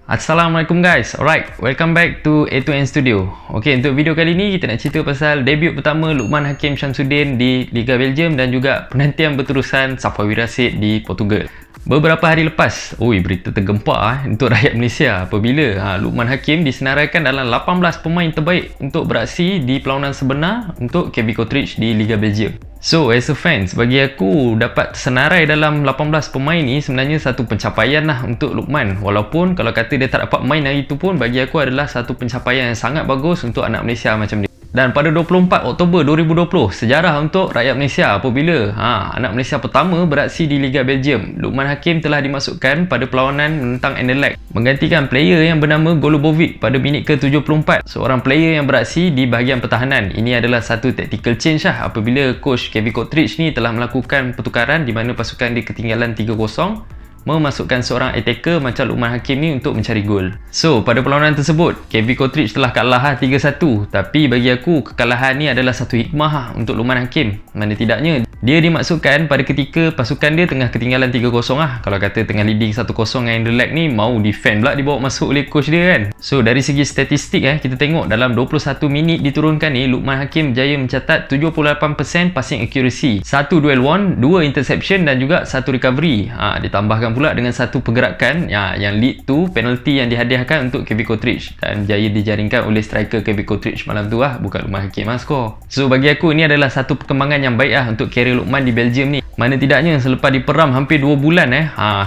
Assalamualaikum guys. Alright, welcome back to A2N Studio. Okay, untuk video kali ni kita nak cerita pasal debut pertama Luqman Hakim Syamsuddin di Liga Belgium dan juga penantian berterusan Safawi Rashid di Portugal. Beberapa hari lepas, berita tergempar untuk rakyat Malaysia apabila Luqman Hakim disenaraikan dalam 18 pemain terbaik untuk beraksi di perlawanan sebenar untuk KB Kortrijk di Liga Belgium. So, as a fans, bagi aku dapat senarai dalam 18 pemain ni sebenarnya satu pencapaian lah untuk Luqman. Walaupun kalau kata dia tak dapat main hari tu pun, bagi aku adalah satu pencapaian yang sangat bagus untuk anak Malaysia macam dia. Dan pada 24 Oktober 2020, sejarah untuk rakyat Malaysia apabila anak Malaysia pertama beraksi di Liga Belgium. Luqman Hakim telah dimasukkan pada perlawanan menentang Anderlecht, menggantikan player yang bernama Golubovic pada minit ke-74, seorang player yang beraksi di bahagian pertahanan. Ini adalah satu tactical change lah apabila coach KB Kortrijk ni telah melakukan pertukaran di mana pasukan dia ketinggalan 3-0, memasukkan seorang attacker macam Luqman Hakim ni untuk mencari gol. So, pada perlawanan tersebut, KB Kortrijk telah kalah 3-1. Tapi bagi aku, kekalahan ni adalah satu hikmah untuk Luqman Hakim. Mana tidaknya, dia dimasukkan pada ketika pasukan dia tengah ketinggalan 3-0 lah. Kalau kata tengah leading 1-0 dengan Anderlecht ni, mau defend pula dibawa masuk oleh coach dia kan. So, dari segi statistik kita tengok dalam 21 minit diturunkan ni, Luqman Hakim berjaya mencatat 78% passing accuracy, 1 duel won, 2 interception dan juga 1 recovery. Ditambahkan pula dengan satu pergerakan yang lead to penalty yang dihadiahkan untuk KB Kortrijk dan berjaya dijaringkan oleh striker KB Kortrijk malam tu bukan Luqman Hakim skor. So bagi aku ini adalah satu perkembangan yang baik untuk karier Luqman di Belgium ni. Mana tidaknya selepas diperam hampir 2 bulan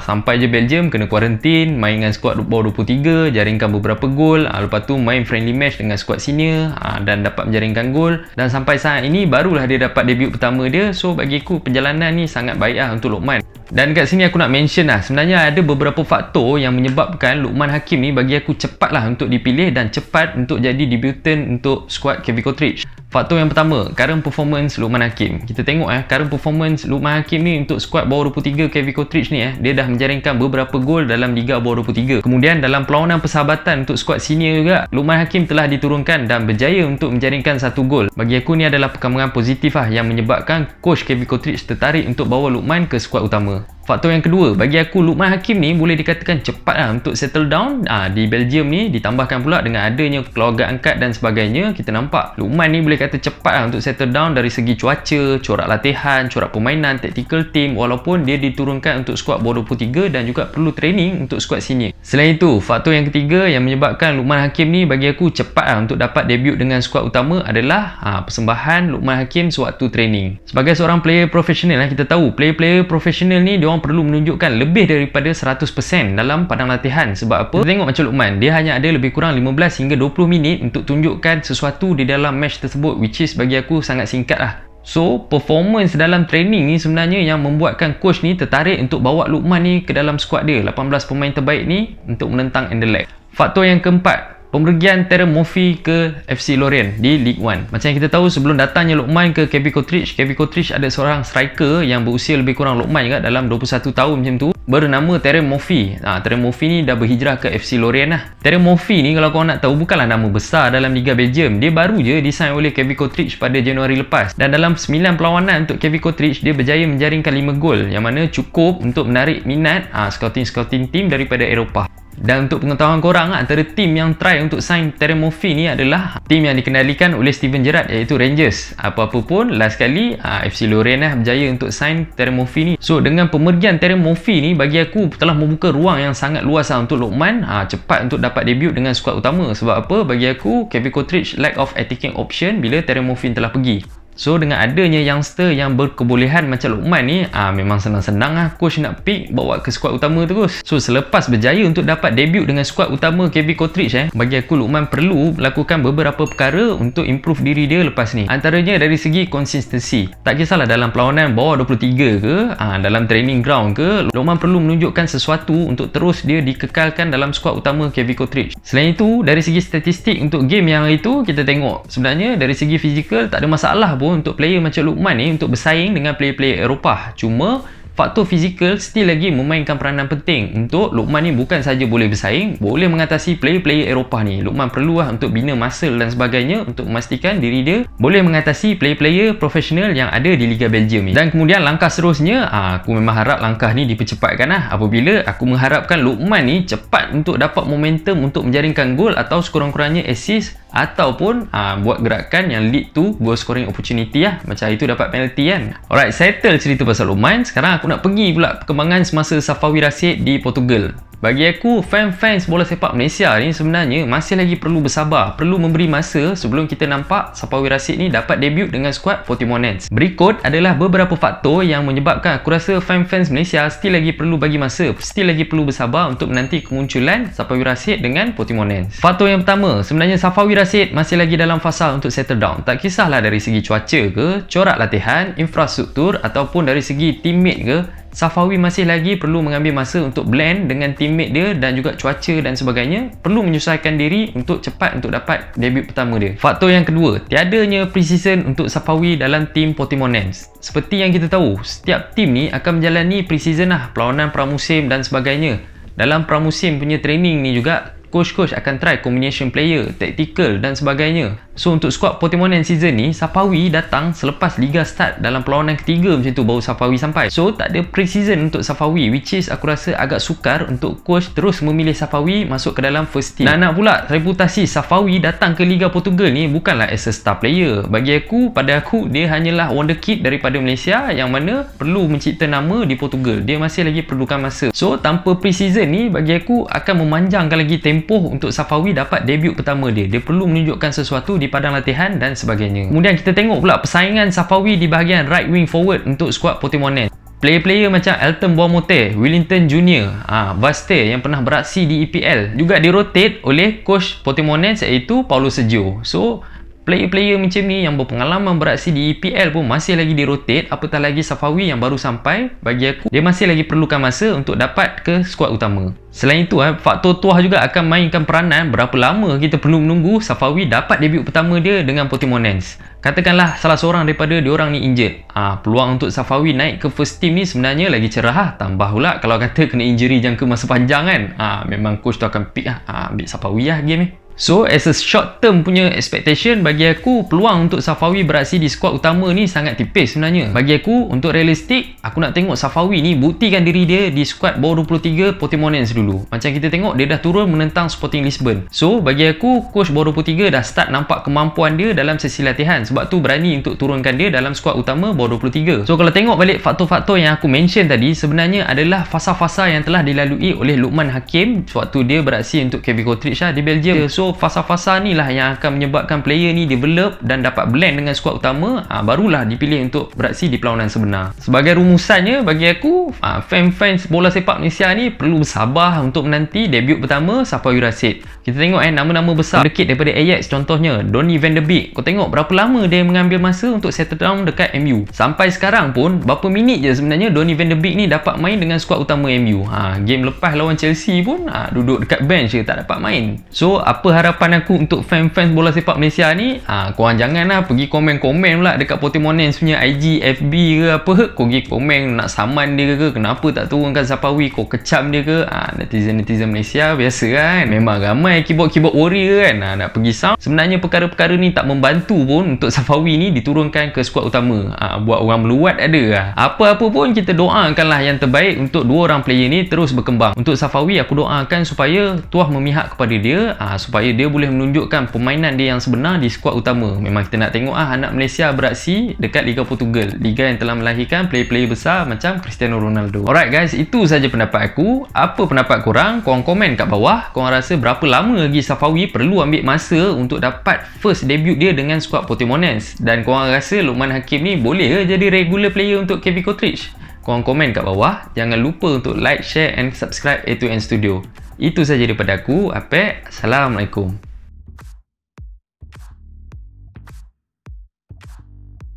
sampai je Belgium kena kuarantin, main dengan skuad bawah 23, jaringkan beberapa gol, lepas tu main friendly match dengan skuad senior dan dapat menjaringkan gol, dan sampai saat ini barulah dia dapat debut pertama dia. So bagi aku perjalanan ni sangat baik untuk Luqman. Dan kat sini aku nak mention sebenarnya ada beberapa faktor yang menyebabkan Luqman Hakim ni bagi aku cepat untuk dipilih dan cepat untuk jadi debutan untuk skuad KB Kortrijk. Faktor yang pertama, current performance Luqman Hakim. Kita tengok current performance Luqman Hakim ni untuk skuad bawah 23 KB Kortrijk ni dia dah menjaringkan beberapa gol dalam Liga bawah 23. Kemudian dalam perlawanan persahabatan untuk skuad senior juga, Luqman Hakim telah diturunkan dan berjaya untuk menjaringkan 1 gol. Bagi aku ni adalah perkembangan positif yang menyebabkan coach KB Kortrijk tertarik untuk bawa Luqman ke skuad utama. Faktor yang kedua, bagi aku Luqman Hakim ni boleh dikatakan cepat untuk settle down di Belgium ni. Ditambahkan pula dengan adanya keluarga angkat dan sebagainya, kita nampak Luqman ni boleh kata cepat untuk settle down dari segi cuaca, corak latihan, corak permainan, tactical team, walaupun dia diturunkan untuk skuad bawah 23 dan juga perlu training untuk skuad senior. Selain itu, faktor yang ketiga yang menyebabkan Luqman Hakim ni bagi aku cepat untuk dapat debut dengan skuad utama adalah persembahan Luqman Hakim sewaktu training. Sebagai seorang player profesional, kita tahu player-player profesional ni dia perlu menunjukkan lebih daripada 100% dalam padang latihan. Sebab apa? Kita tengok macam Luqman, dia hanya ada lebih kurang 15 hingga 20 minit untuk tunjukkan sesuatu di dalam match tersebut, which is bagi aku sangat singkat So, performance dalam training ni sebenarnya yang membuatkan coach ni tertarik untuk bawa Luqman ni ke dalam skuad dia, 18 pemain terbaik ni untuk menentang Anderlecht. Faktor yang keempat, pemergian Terem Moffi ke FC Lorient di Ligue 1. Macam yang kita tahu, sebelum datangnya Luqman ke KB Kortrijk ada seorang striker yang berusia lebih kurang Luqman juga, dalam 21 tahun macam tu, bernama Terem Moffi. Terem Moffi ni dah berhijrah ke FC Lorient Terem Moffi ni kalau korang nak tahu bukanlah nama besar dalam Liga Belgium. Dia baru je disign oleh KB Kortrijk pada Januari lepas, dan dalam 9 perlawanan untuk KB Kortrijk dia berjaya menjaringkan 5 gol, yang mana cukup untuk menarik minat scouting team daripada Eropah. Dan untuk pengetahuan korang, antara tim yang try untuk sign Terem Moffi ni adalah tim yang dikendalikan oleh Steven Gerrard, iaitu Rangers. Apa-apa pun, last kali FC Lorient berjaya untuk sign Terem Moffi ni. So, dengan pemergian Terem Moffi ni bagi aku telah membuka ruang yang sangat luas untuk Luqman cepat untuk dapat debut dengan skuad utama. Sebab apa? Bagi aku, KB Kortrijk lack of attacking option bila Terem Moffi telah pergi. So, dengan adanya youngster yang berkebolehan macam Luqman ni, memang senang-senang coach nak pick bawa ke skuad utama terus. So, selepas berjaya untuk dapat debut dengan skuad utama KB Kortrijk, bagi aku Luqman perlu melakukan beberapa perkara untuk improve diri dia lepas ni. Antaranya dari segi konsistensi. Tak kisahlah dalam perlawanan bawah 23 ke, dalam training ground ke, Luqman perlu menunjukkan sesuatu untuk terus dia dikekalkan dalam skuad utama KB Kortrijk. Selain itu, dari segi statistik untuk game yang itu, kita tengok sebenarnya dari segi fizikal tak ada masalah pun untuk player macam Luqman ni untuk bersaing dengan player-player Eropah. Cuma faktor fizikal still lagi memainkan peranan penting untuk Luqman ni bukan saja boleh bersaing, boleh mengatasi player-player Eropah ni. Luqman perlu untuk bina muscle dan sebagainya untuk memastikan diri dia boleh mengatasi player-player profesional yang ada di Liga Belgium ni. Dan kemudian langkah seterusnya, aku memang harap langkah ni dipercepatkan apabila aku mengharapkan Luqman ni cepat untuk dapat momentum untuk menjaringkan gol atau sekurang-kurangnya assist ataupun buat gerakan yang lead to goal scoring opportunity macam itu dapat penalty kan. Alright, settle cerita pasal Luqman. Sekarang aku nak pergi pula perkembangan semasa Safawi Rashid di Portugal. Bagi aku, fans bola sepak Malaysia ni sebenarnya masih lagi perlu bersabar, perlu memberi masa sebelum kita nampak Safawi Rashid ni dapat debut dengan skuad Portimonense. Berikut adalah beberapa faktor yang menyebabkan aku rasa fans Malaysia still lagi perlu bagi masa, still lagi perlu bersabar untuk menanti kemunculan Safawi Rashid dengan Portimonense. Faktor yang pertama, sebenarnya Safawi Rashid masih lagi dalam fasa untuk settle down. Tak kisahlah dari segi cuaca ke, corak latihan, infrastruktur ataupun dari segi teammate ke, Safawi masih lagi perlu mengambil masa untuk blend dengan teammate dia dan juga cuaca dan sebagainya, perlu menyesuaikan diri untuk cepat untuk dapat debut pertama dia. Faktor yang kedua, tiadanya pre-season untuk Safawi dalam tim Portimonense. Seperti yang kita tahu, setiap tim ni akan menjalani pre-season perlawanan pramusim dan sebagainya. Dalam pramusim punya training ni juga, coach akan try combination player, tactical dan sebagainya. So untuk skuad Portimonense season ni, Safawi datang selepas Liga start dalam perlawanan ketiga macam tu baru Safawi sampai. So tak ada pre-season untuk Safawi, which is aku rasa agak sukar untuk coach terus memilih Safawi masuk ke dalam first team. Nak pula reputasi Safawi datang ke Liga Portugal ni bukanlah as a star player. Pada aku dia hanyalah wonderkid daripada Malaysia yang mana perlu mencipta nama di Portugal. Dia masih lagi perlukan masa. So tanpa pre-season ni bagi aku akan memanjangkan lagi tempoh untuk Safawi dapat debut pertama dia. Dia perlu menunjukkan sesuatu di padang latihan dan sebagainya. Kemudian kita tengok pula persaingan Safawi di bahagian right wing forward untuk skuad Portimonense. Player-player macam Elton Boamote, Wellington Junior, Vaste yang pernah beraksi di EPL juga di-rotate oleh coach Portimonense iaitu Paulo Sergio. So player-player macam ni yang berpengalaman beraksi di EPL pun masih lagi di-rotate, apatah lagi Safawi yang baru sampai. Bagi aku, dia masih lagi perlukan masa untuk dapat ke skuad utama. Selain itu, faktor tuah juga akan mainkan peranan berapa lama kita perlu menunggu Safawi dapat debut pertama dia dengan Portimonense. Katakanlah salah seorang daripada diorang ni injured. Peluang untuk Safawi naik ke first team ni sebenarnya lagi cerah. Tambah pula kalau kata kena injury jangka masa panjang kan. Memang coach tu akan pick ambil Safawi game ni. So as a short term punya expectation, bagi aku peluang untuk Safawi beraksi di skuad utama ni sangat tipis sebenarnya. Bagi aku, untuk realistik, aku nak tengok Safawi ni buktikan diri dia di skuad bawah 23 Portimonense dulu. Macam kita tengok dia dah turun menentang Sporting Lisbon. So bagi aku, coach bawah 23 dah start nampak kemampuan dia dalam sesi latihan. Sebab tu berani untuk turunkan dia dalam skuad utama bawah 23. So kalau tengok balik faktor-faktor yang aku mention tadi, sebenarnya adalah fasa-fasa yang telah dilalui oleh Luqman Hakim waktu dia beraksi untuk KV Kotrich di Belgium. So fasa-fasa ni lah yang akan menyebabkan player ni develop dan dapat blend dengan skuad utama, barulah dipilih untuk beraksi di perlawanan sebenar. Sebagai rumusannya, bagi aku, fans bola sepak Malaysia ni perlu bersabar untuk menanti debut pertama Safawi Rashid. Kita tengok nama-nama besar dekat daripada Ajax, contohnya Donny van de Beek. Kau tengok berapa lama dia mengambil masa untuk settle down dekat MU. Sampai sekarang pun berapa minit je sebenarnya Donny van de Beek ni dapat main dengan skuad utama MU. Game lepas lawan Chelsea pun duduk dekat bench je, tak dapat main. So apa harapan aku untuk fans bola sepak Malaysia ni, korang janganlah pergi komen-komen pula dekat Portimonense punya IG, FB ke apa, kau pergi komen nak saman dia ke, kenapa tak turunkan Safawi, kau kecam dia ke. Netizen Malaysia biasa kan, memang ramai keyboard warrior kan, nak pergi sound. Sebenarnya perkara-perkara ni tak membantu pun untuk Safawi ni diturunkan ke skuad utama. Buat orang meluat ada. Apa-apa pun kita doakanlah yang terbaik untuk dua orang player ni terus berkembang. Untuk Safawi, aku doakan supaya tuah memihak kepada dia, supaya dia boleh menunjukkan permainan dia yang sebenar di skuad utama. Memang kita nak tengok anak Malaysia beraksi dekat Liga Portugal, liga yang telah melahirkan player-player besar macam Cristiano Ronaldo. Alright guys, itu saja pendapat aku. Apa pendapat korang? Korang komen kat bawah. Korang rasa berapa lama lagi Safawi perlu ambil masa untuk dapat first debut dia dengan skuad Portimonense? Dan korang rasa Luqman Hakim ni boleh ke jadi regular player untuk KV Kotrich? Korang komen kat bawah. Jangan lupa untuk like, share and subscribe A2N Studio. Itu saja daripada aku, Apek. Assalamualaikum.